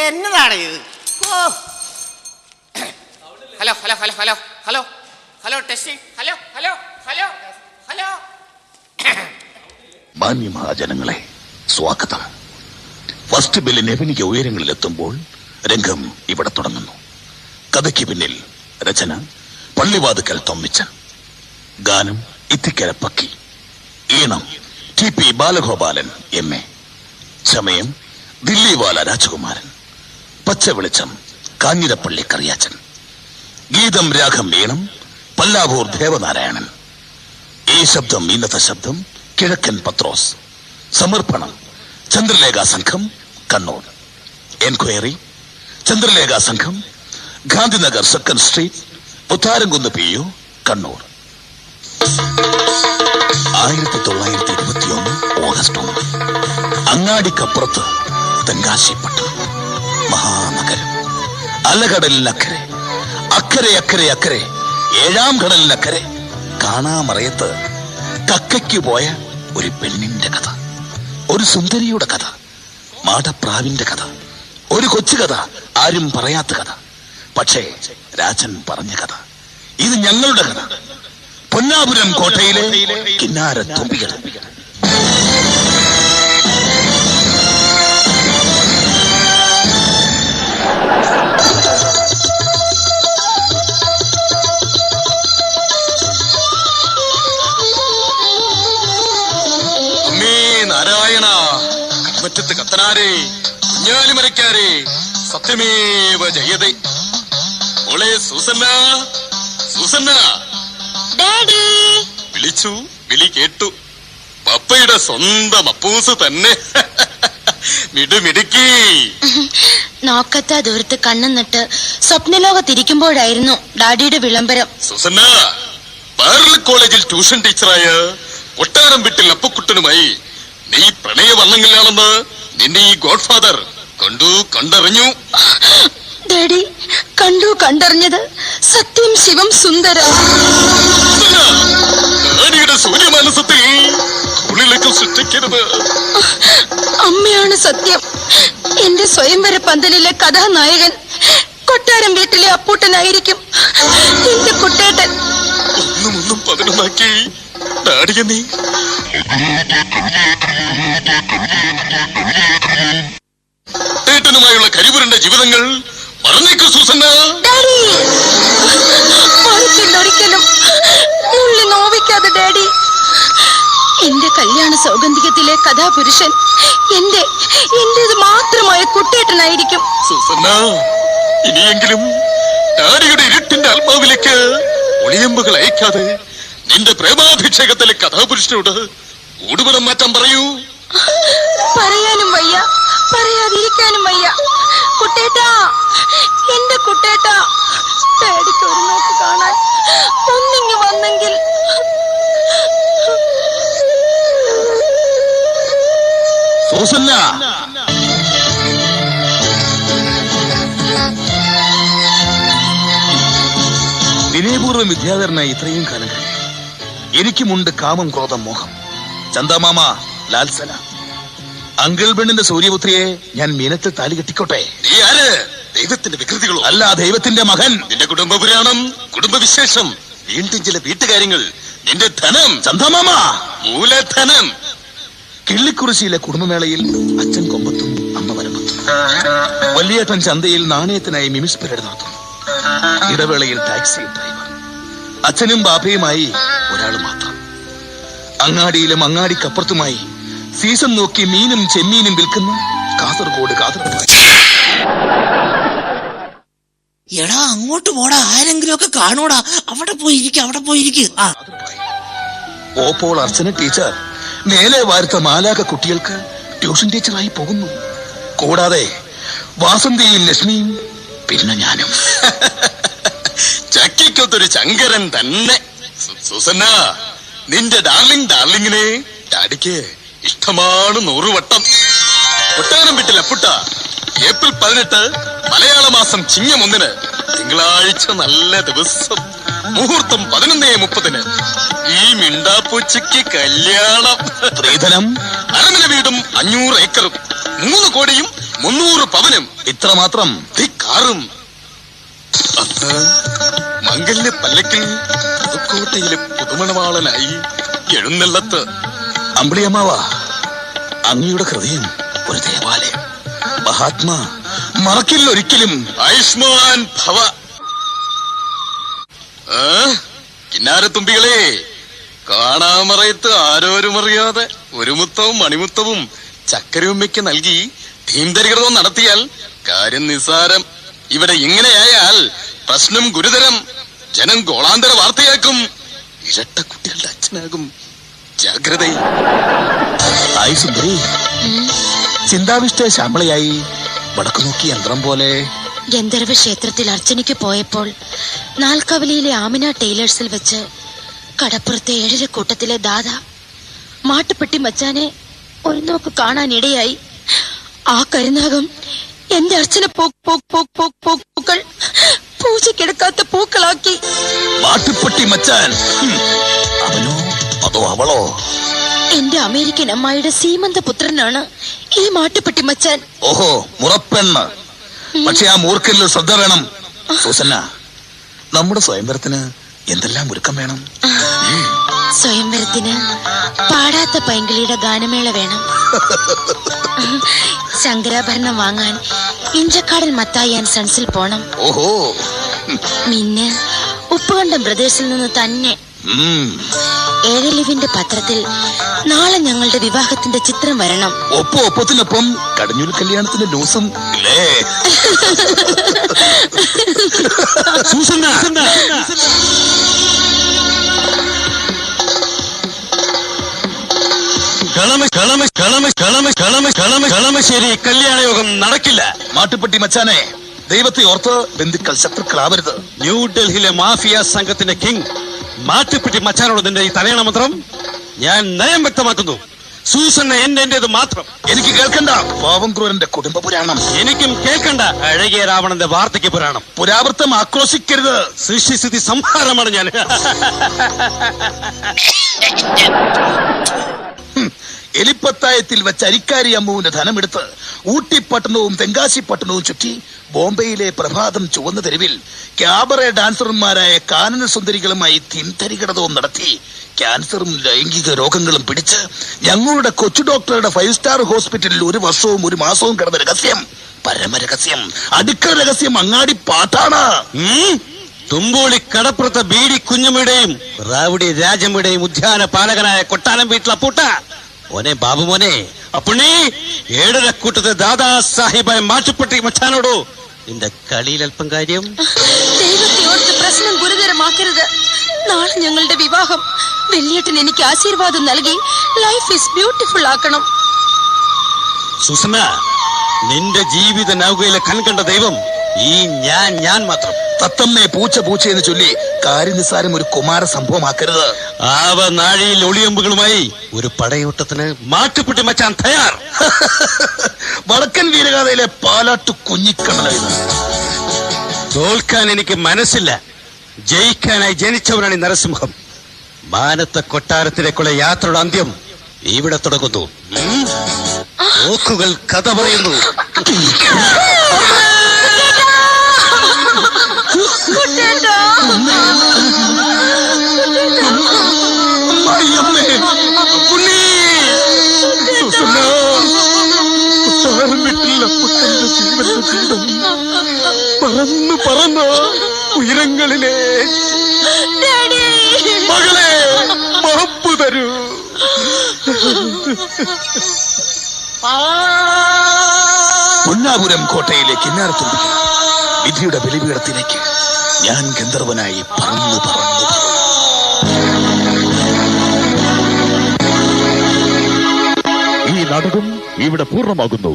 എന്നതാണ് ഇത്? ഓ, hello hello hello hello hello hello testing, hello hello hello hello. മാന്യമഹാജനങ്ങളെ, സ്വാഗതം. ഫസ്റ്റ് ബില്ലിന് എനിക്ക് ഉയരങ്ങളിലെത്തുമ്പോൾ രംഗം ഇവിടെ തുടങ്ങുന്നു. കഥയ്ക്ക് പിന്നിൽ രചന പള്ളിവാതുക്കൽ തൊമ്മിച്ച, ഗാനം ഇത്തിക്കര പക്കി, ഈണം TP ബാലഗോപാലൻ MA, സമയം ദില്ലിവാല രാജകുമാരൻ, പച്ച വെളിച്ചം കാഞ്ഞിരപ്പള്ളി കറിയാച്ചൻ, ഗീതം രാഗം ഈണം പല്ലാവൂർ ദേവനാരായണൻ. ഈ ശബ്ദം ഇന്നത്തെ ശബ്ദം കിഴക്കൻ പത്രോസ്. സമർപ്പണം ചന്ദ്രലേഖ സംഘം കണ്ണൂർ. എൻക്വയറി ചന്ദ്രലേഖ സംഘം, Gandhinagar 2nd street, Putharamkunnu PU, Kannur. 1921 August 1, Angadikkappurathu Thenkasipattanam, Mahanagaram. അലകടലിനക്കരെ, അക്കരെ അക്കരെ അക്കരെ, 7ാം കടലിനക്കരെ, കാണാമറയത്ത് കക്കയ്ക്ക് പോയ ഒരു പെണ്ണിന്റെ കഥ, ഒരു സുന്ദരിയുടെ കഥ, മാടപ്രാവിന്റെ കഥ, ഒരു കൊച്ചു കഥ, ആരും പറയാത്ത കഥ. പക്ഷേ രാജൻ പറഞ്ഞ കഥ, ഇത് ഞങ്ങളുടെ കഥ. പൊന്നാപുരം കോട്ടയിലെ കിന്നാര തുമ്പികൾ. നാരായണ, കൺമറ്റത്ത് കത്തനാരേ, കുഞ്ഞാലിമരക്കാരേ, സത്യമേവ ജയതേ. മോളെ സൂസന്ന, സൂസന്ന. ഡാഡി വിളിച്ചു, വിളി കേട്ടു. പപ്പയുടെ സ്വന്തം അപ്പൂസ് തന്നെ. മിടുമിടുക്കി. നോക്കത്താ ദൂരത്ത് കണ്ണുന്നിട്ട് സ്വപ്നലോകത്തിരിക്കുമ്പോഴായിരുന്നു ഡാഡിയുടെ വിളംബരം. സൂസന്ന, പാരൽ കോളേജിൽ ട്യൂഷൻ ടീച്ചറായ കൊട്ടാരം വീട്ടിൽ അപ്പക്കുട്ടനുമായി നീ പ്രണയവണ്ണങ്ങളിലാണെന്ന് നിന്നെ ഈ ഗോഡ് ഫാദർ കണ്ടറിഞ്ഞു. ഡാഡി, കണ്ടറിഞ്ഞത് സത്യം ശിവം സുന്ദര. ഡാഡിയുടെ സൂര്യമാനസത്തിൽ തൊഴിലൊക്കെ സൃഷ്ടിക്കരുത്. അമ്മയാണ് സത്യം. എന്റെ സ്വയംവര പന്തലിലെ കഥാനായകൻ കൊട്ടാരം വീട്ടിലെ അപ്പൂട്ടനായിരിക്കും. എന്റെ കുട്ടേട്ടൻ. 11 ഡാഡിയെ നീ ഏട്ടനുമായുള്ള കരിപുരണ്ട ജീവിതങ്ങൾ മറന്നേക്കു സൂസന്ന. ഒരിക്കലും ഉള്ളി നോവിക്കാതെ ഡാഡി. എന്റെ കല്യാണ സൗഗന്ധികത്തിലെ കഥാപുരുഷൻ എന്റേത് മാത്രമായ കുട്ടേട്ടനായിരിക്കും. സൂസന്ന, ഇനിയെങ്കിലും ഡാഡിയുടെ ഇരുട്ടിന്റെ ആത്മാവിലേക്ക് ഒളിയമ്പുകൾ അയക്കാതെ നിന്റെ പ്രേമാഭിഷേകത്തിലെ കഥാപുരുഷനോട് ഊടുപടം മാറ്റാൻ പറയൂ. പറയാനും വയ്യ, പറയാതിരിക്കാനും വയ്യ. കുട്ടേട്ടാ, എന്റെ കുട്ടേട്ടാ, ഡാഡിക്ക് ഒരു നോക്ക് കാണാൻ ഒന്നിങ്ങി വന്നെങ്കിൽ. സൂസന്ന, വിനയപൂർവ്വം വിദ്യാധരനായി ഇത്രയും കാലം കഴിഞ്ഞു. എനിക്കുമുണ്ട് കാമം, ക്രോധം, മോഹം. ചന്ദമാമ, ലാൽസന, അങ്കിൾ പെണ്ണിന്റെ സൂര്യപുത്രിയെ ഞാൻ മീനത്തിൽ താലി കെട്ടിക്കോട്ടെ. നീ ആര്? ദൈവത്തിന്റെ വികൃതികളോ? അല്ല, ദൈവത്തിന്റെ മകൻ. നിന്റെ കുടുംബപുരാണം, കുടുംബവിശേഷം, വീണ്ടും ചില വീട്ടുകാര്യങ്ങൾ, നിന്റെ ധനം. ചന്ദമാമ, മൂലധനം. കിള്ളിക്കുറിശിയിലെ കുടുംബമേളയിൽ അച്ഛൻ കൊമ്പത്തും അമ്മ വരമ്പത്തും. വലിയേട്ടൻ ചന്തയിൽ നാണയത്തിനായി മിമിസ് പരേഡ് നടത്തുന്നു. ഇടവേളയിൽ ടാക്സി ഡ്രൈവർ. അച്ഛനും ബാപ്പയുമായി ഒരാൾ മാത്രം. അങ്ങാടിയിലും അങ്ങാടിക്കപ്പുറത്തുമായി സീസൺ നോക്കി മീനും ചെമ്മീനും വിൽക്കുന്ന കാസർഗോഡ് കാതർപ്പായി. എടാ, അങ്ങോട്ട് പോടാ, ആരെങ്കിലും ഒക്കെ കാണൂടാ. അവിടെ പോയിരിക്കും. ഓപ്പോൾ അർച്ചന ടീച്ചർ മേലെ വാർത്ത മാലാക കുട്ടികൾക്ക് ട്യൂഷൻ ടീച്ചറായി പോകുന്നു. കൂടാതെ വാസന്തിയും ലക്ഷ്മിയും പിന്നെ ഞാനും. ചക്കിക്കൊത്തൊരു ചങ്കരൻ തന്നെ. സൂസന്ന, നിന്റെ ഡാർലിങ്ങിനെ ഡാഡിക്ക് ഇഷ്ടമാണ് 100 വട്ടം. കൊട്ടാരം വീട്ടിൽ അപ്പുട്ട, ഏപ്രിൽ 18 മലയാള മാസം ചിങ്ങം 1 തിങ്കളാഴ്ച, നല്ല ദിവസം, മുഹൂർത്തം 11:30. ഈ മിണ്ടാപ്പൂച്ചയ്ക്ക് കല്യാണം. സ്ത്രീധനം, അരമന വീടും 500 ഏക്കറും. 3 കോടിയും 300 പവനും ഇത്ര മാത്രം? കാറും. അന്ന് മംഗല്യ പല്ലക്കിൽ പുതുക്കോട്ടയിലെ പുതുമണവാളനായി എഴുന്നള്ളത്ത്. അമ്പിളിയമ്മാവ, അങ്ങയുടെ ഹൃദയം ഒരു ദേവാലയം. മഹാത്മാ മറക്കില്ല ഒരിക്കലും. ആയുഷ്മാൻ ഭവ. കിന്നാരത്തുമ്പികളെ, കാണാമറയത്ത് ആരോരും അറിയാതെ ഒരു മുത്തവും മണിമുത്തവും ചക്കരയുമ്മയ്ക്ക് നൽകി ധീംതരികൃതം നടത്തിയാൽ കാര്യം നിസ്സാരം. ഇവിടെ ഇങ്ങനെയായാൽ പ്രശ്നം ഗുരുതരം. ജനം ഗോളാന്തര വാർത്തയാക്കും. ഇരട്ട കുട്ടികളുടെ അച്ഛനാകും. ജാഗ്രത. ആയി സുന്ദരി, ചിന്താവിഷ്ട ശ്യാമളയായി വടക്കു നോക്കി യന്ത്രം പോലെ. ഗന്ധർവ ക്ഷേത്രത്തിൽ അർച്ചനയ്ക്ക് പോയപ്പോൾ നാൽക്കവലിയിലെ ആമിന ടൈലേഴ്സിൽ വെച്ച് കടപ്പുറത്തെ 7 കൂട്ടത്തിലെ ദാദ മാട്ടുപ്പെട്ടി മച്ചാനെ ഒരു നോക്ക് കാണാനിടയായി. ആ കരുനാഗം എന്റെ അർച്ചന പൂക്കൾ പൂജക്കെടുക്കാത്ത പൂക്കളാക്കി. മാട്ടുപ്പെട്ടി മച്ചാൻ അവനോ അതോ അവളോ? എന്റെ അമേരിക്കൻ അമ്മായിയുടെ സീമന്ത പുത്രനാണ് ഈ മാട്ടുപ്പെട്ടി മച്ചാൻ. ഓഹോ, മുറപ്പെണ്ണ്. പക്ഷെ ആ മൂർഖനിൽ ശ്രദ്ധ വേണം. സൂസന്ന, നമ്മുടെ സ്വയംവരത്തിന് എന്തെല്ലാം ഒരുക്കം വേണം? സ്വയംവരത്തിന് പാടാത്ത പൈങ്കിളിയുടെ ഗാനമേള വേണം. ശങ്കരാഭരണം വാങ്ങാൻ ഇഞ്ചക്കാടൻ മത്തായി ആൻഡ് സൺസിൽ പോണം. ഓഹോ. മിന്ന് ഉപ്പുകണ്ടം ബ്രദേഴ്സിൽ നിന്ന് തന്നെ. ഏഴലിവിന്റെ പത്രത്തിൽ നാളെ ഞങ്ങളുടെ വിവാഹത്തിന്റെ ചിത്രം വരണം. ഒപ്പത്തിനൊപ്പം കടഞ്ഞൂൽ കല്യാണത്തിന്റെ ന്യൂസും ഇല്ലേ? കളമശ്ശേരി കല്യാണയോഗം നടക്കില്ല. മാട്ടുപ്പെട്ടി മച്ചാനെ, ദൈവത്തെ ഓർത്ത് ബന്ധുക്കൾ ശത്രുക്കളാവരുത്. ന്യൂഡൽഹിയിലെ മാഫിയ സംഘത്തിന്റെ കിങ് മാട്ടുപ്പെട്ടി മച്ചാനോട് നിന്റെ ഈ തലയണ മന്ത്രം ഞാൻ നയം വ്യക്തമാക്കുന്നു. സൂസന്ന എന്റേത് മാത്രം. എനിക്ക് കേൾക്കണ്ട പാവം ക്രൂരന്റെ കുടുംബ പുരാണം. എനിക്കും കേൾക്കണ്ട അഴകിയ രാവണന്റെ വാർദ്ധക്യ പുരാണം. പുരാവൃത്തം ആക്രോശിക്കരുത്. സൃഷ്ടിസ്ഥിതി സംഹാരമാണ് ഞാൻ. എലിപ്പത്തായത്തിൽ വെച്ച് അരിക്കാരി അമ്മുവിന്റെ ധനമെടുത്ത് ഊട്ടിപ്പട്ടണവും തെങ്കാശിപ്പട്ടണവും ചുറ്റി ബോംബെയിലെ പ്രഭാതം ചുവന്ന തെരുവിൽ ക്യാബറെ ഡാൻസർമാരായ കാനന സുന്ദരികളുമായി തിൻതരികിടതവും നടത്തി ക്യാൻസറും ലൈംഗിക രോഗങ്ങളും പിടിച്ച് ഞങ്ങളുടെ കൊച്ചു ഡോക്ടറുടെ 5 സ്റ്റാർ ഹോസ്പിറ്റലിൽ 1 വർഷവും 1 മാസവും കിടന്ന രഹസ്യം, പരമരഹസ്യം, അടുക്കള രഹസ്യം അങ്ങാടി പാട്ടാണ്. തുമ്പോളി കടപ്പുറത്തെ ബീഡി കുഞ്ഞമ്മയുടെയും റാവുടി രാജമ്മയുടെയും ഉദ്യാന പാലകനായ കൊട്ടാരം വീട്ടിലെ പൂട്ട മോനെ ബാബു മോനെ അപ്പുണ്ണി 7 കൂട്ടത്തെ ദാദാ സാഹിബായ മാട്ടുപ്പെട്ടി മച്ചാനോടോ നിന്റെ കളിയിലൽപ്പം കാര്യം. ദൈവത്തെ ഓർത്ത് പ്രശ്നം ഗുരുതരമാക്കരുത്. നാളെ ഞങ്ങളുടെ വിവാഹം. വെള്ളിയേട്ടൻ എനിക്ക് ആശീർവാദം നൽകി ലൈഫ് ഈസ് ബ്യൂട്ടിഫുൾ ആക്കണം. സുസന, നിന്റെ ജീവിത നൗകയിലെ കൺകണ്ട ദൈവം ഈ ഞാൻ മാത്രം. തത്തമ്മേ പൂച്ച എന്ന് ചൊല്ലി കാര്യനിസാരം ഒരു കുമാര സംഭവമാക്കരുത്. നാഴിയിൽ ഒളിയമ്പുകളുമായി ഒരു പടയോട്ടത്തിന് മാട്ടുപ്പെട്ടി മച്ചാൻ തയ്യാർ. വടക്കൻ വീരഗാഥയിലെ പാലാട്ടു കുഞ്ഞിക്കണ്ണനായത്. തോൽക്കാൻ എനിക്ക് മനസ്സില്ല. ജയിക്കാനായി ജനിച്ചവനാണ് ഈ നരസിംഹം. മാനത്തെ കൊട്ടാരത്തിലേക്കുള്ള യാത്രയുടെ അന്ത്യം ഇവിടെ തുടങ്ങുന്നു. ഓക്കുകൾ കഥ പറയുന്നു. പറന്ന് ഉയരങ്ങളിലെ മകളെ മഹപ്പു തരൂ. പൊന്നാപുരം കോട്ടയിലെ കിന്നാരത്തുമ്പിൽ വിധിയുടെ ബലിപീഠത്തിലേക്ക് ഞാൻ ഗന്ധർവനായി പറന്നു. ഈ നാടകം ഇവിടെ പൂർണ്ണമാകുന്നു.